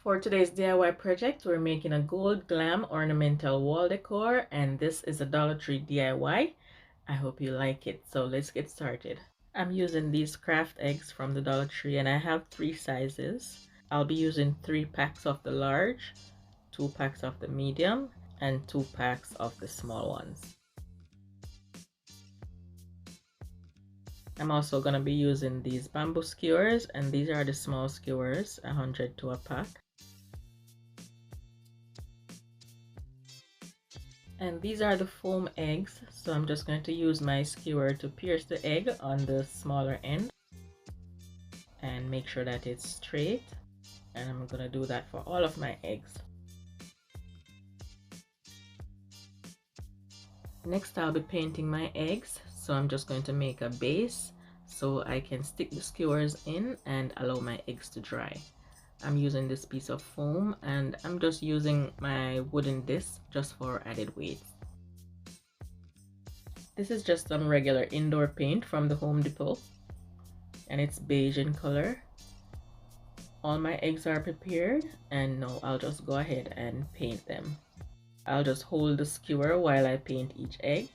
For today's DIY project, we're making a gold glam ornamental wall decor, and this is a Dollar Tree DIY. I hope you like it. So let's get started. I'm using these craft eggs from the Dollar Tree, and I have 3 sizes. I'll be using 3 packs of the large, 2 packs of the medium, and 2 packs of the small ones. I'm also going to be using these bamboo skewers, and these are the small skewers, 100 to a pack. And these are the foam eggs, so I'm just going to use my skewer to pierce the egg on the smaller end and make sure that it's straight. And I'm going to do that for all of my eggs. Next, I'll be painting my eggs, so I'm just going to make a base so I can stick the skewers in and allow my eggs to dry. I'm using this piece of foam, and I'm just using my wooden disc just for added weight. This is just some regular indoor paint from the Home Depot, and it's beige in color. All my eggs are prepared, and now I'll just go ahead and paint them. I'll just hold the skewer while I paint each egg,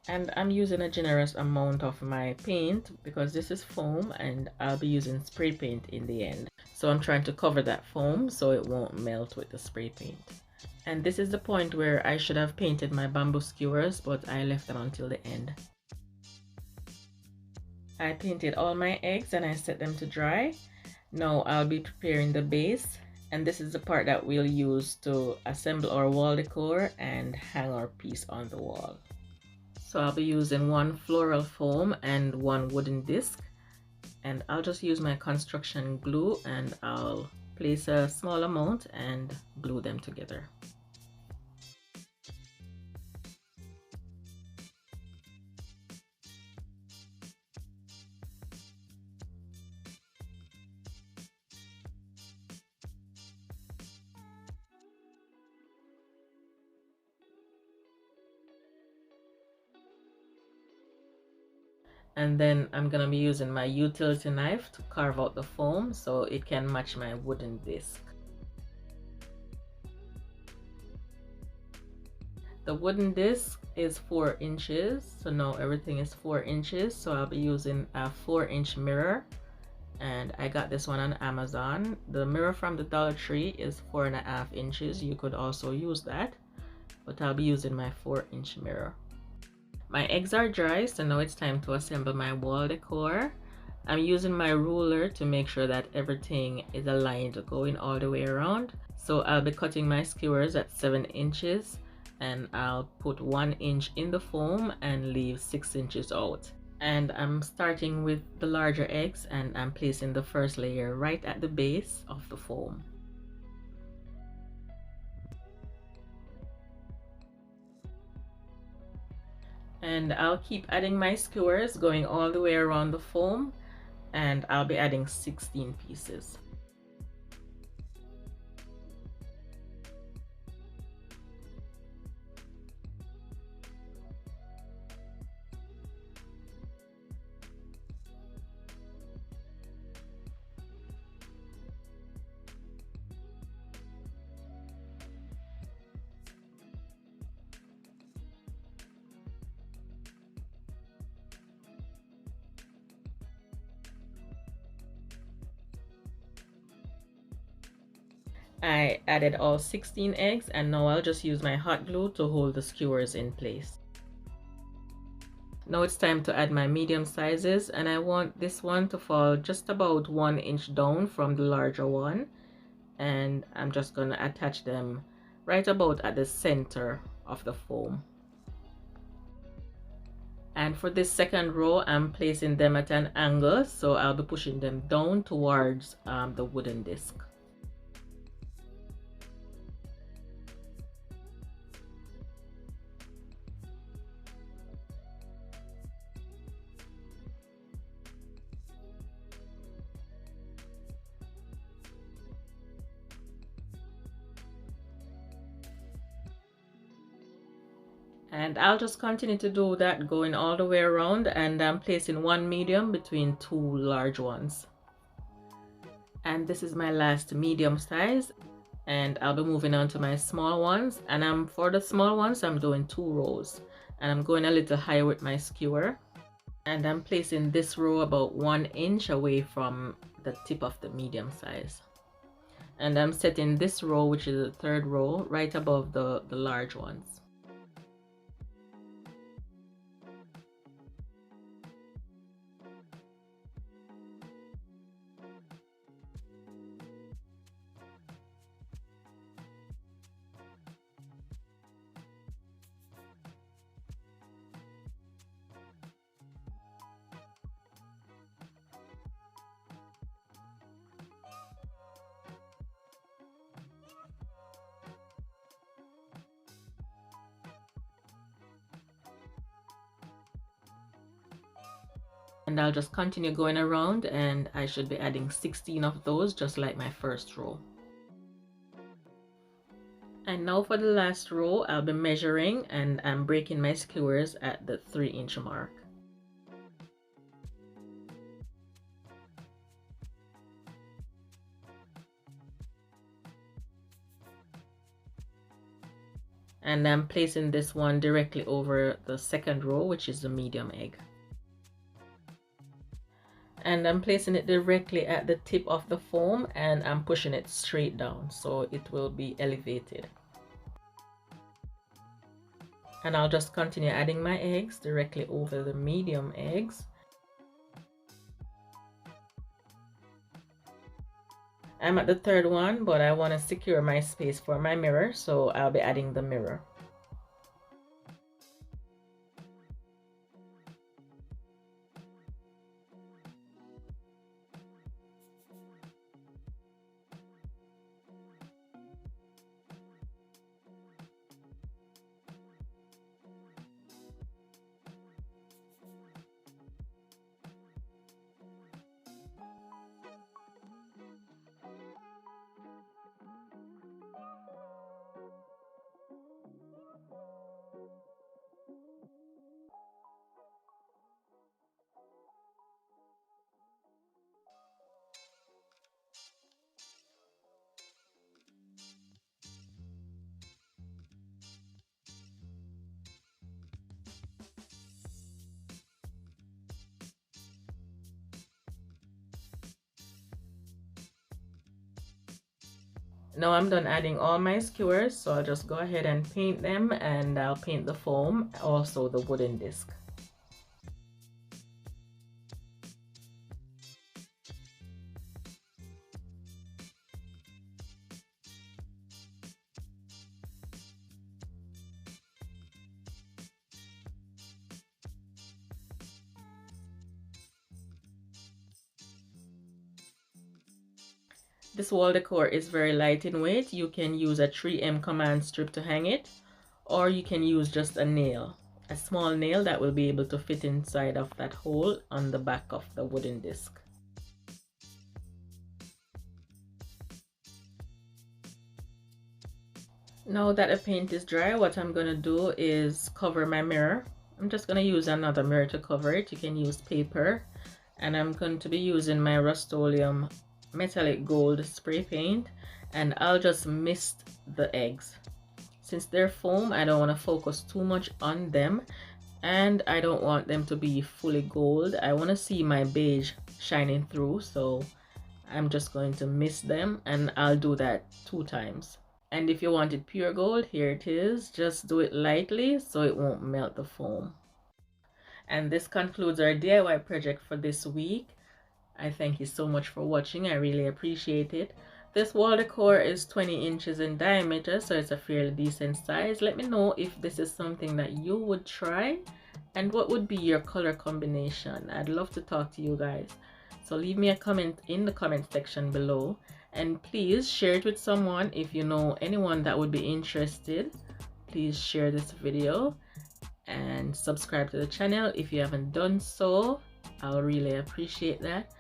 and I'm using a generous amount of my paint because this is foam and I'll be using spray paint in the end. So I'm trying to cover that foam so it won't melt with the spray paint. And this is the point where I should have painted my bamboo skewers, but I left them until the end. I painted all my eggs and I set them to dry. Now I'll be preparing the base, and this is the part that we'll use to assemble our wall decor and hang our piece on the wall. So I'll be using 1 floral foam and 1 wooden disc, and I'll just use my construction glue and I'll place a small amount and glue them together. And then I'm gonna be using my utility knife to carve out the foam so it can match my wooden disc. The wooden disc is 4 inches, so now everything is 4 inches, so I'll be using a 4-inch mirror, and I got this one on Amazon. The mirror from the Dollar Tree is 4.5 inches. You could also use that, but I'll be using my 4-inch mirror. My eggs are dry, so now it's time to assemble my wall decor. I'm using my ruler to make sure that everything is aligned going all the way around. So I'll be cutting my skewers at 7 inches, and I'll put 1 inch in the foam and leave 6 inches out. And I'm starting with the larger eggs, and I'm placing the first layer right at the base of the foam. And I'll keep adding my skewers going all the way around the foam, and I'll be adding 16 pieces. I added all 16 eggs, and now I'll just use my hot glue to hold the skewers in place. Now it's time to add my medium sizes, and I want this one to fall just about 1 inch down from the larger one, and I'm just going to attach them right about at the center of the foam. And for this second row, I'm placing them at an angle, so I'll be pushing them down towards the wooden disc. And I'll just continue to do that going all the way around, and I'm placing 1 medium between 2 large ones. And this is my last medium size. and I'll be moving on to my small ones. And for the small ones, I'm doing 2 rows, and I'm going a little higher with my skewer, and I'm placing this row about 1 inch away from the tip of the medium size, and I'm setting this row, which is the 3rd row, right above the large ones. And I'll just continue going around, and I should be adding 16 of those, just like my first row. And now for the last row, I'll be measuring, and I'm breaking my skewers at the 3-inch mark. And I'm placing this one directly over the 2nd row, which is the medium egg. And I'm placing it directly at the tip of the foam, and I'm pushing it straight down so it will be elevated. And I'll just continue adding my eggs directly over the medium eggs. I'm at the 3rd one, but I want to secure my space for my mirror, so I'll be adding the mirror. Now I'm done adding all my skewers, so I'll just go ahead and paint them, and I'll paint the foam, also the wooden disc. This wall decor is very light in weight. You can use a 3M command strip to hang it, or you can use just a nail, a small nail that will be able to fit inside of that hole on the back of the wooden disc. Now that the paint is dry, what I'm going to do is cover my mirror. I'm just going to use another mirror to cover it. You can use paper, and I'm going to be using my Rust-Oleum metallic gold spray paint, and I'll just mist the eggs. Since they're foam, I don't want to focus too much on them, and I don't want them to be fully gold. I want to see my beige shining through, so I'm just going to mist them, and I'll do that 2 times. And if you want it pure gold, here it is. Just do it lightly so it won't melt the foam. And this concludes our DIY project for this week. I thank you so much for watching. I really appreciate it. This wall decor is 20 inches in diameter, so it's a fairly decent size. Let me know if this is something that you would try, and what would be your color combination. I'd love to talk to you guys. So leave me a comment in the comment section below, and please share it with someone. If you know anyone that would be interested, please share this video and subscribe to the channel if you haven't done so. I'll really appreciate that.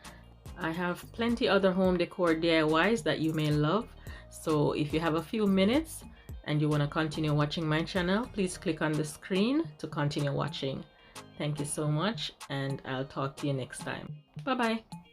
I have plenty other home decor DIYs that you may love, so if you have a few minutes and you want to continue watching my channel, please click on the screen to continue watching. Thank you so much, and I'll talk to you next time. Bye bye.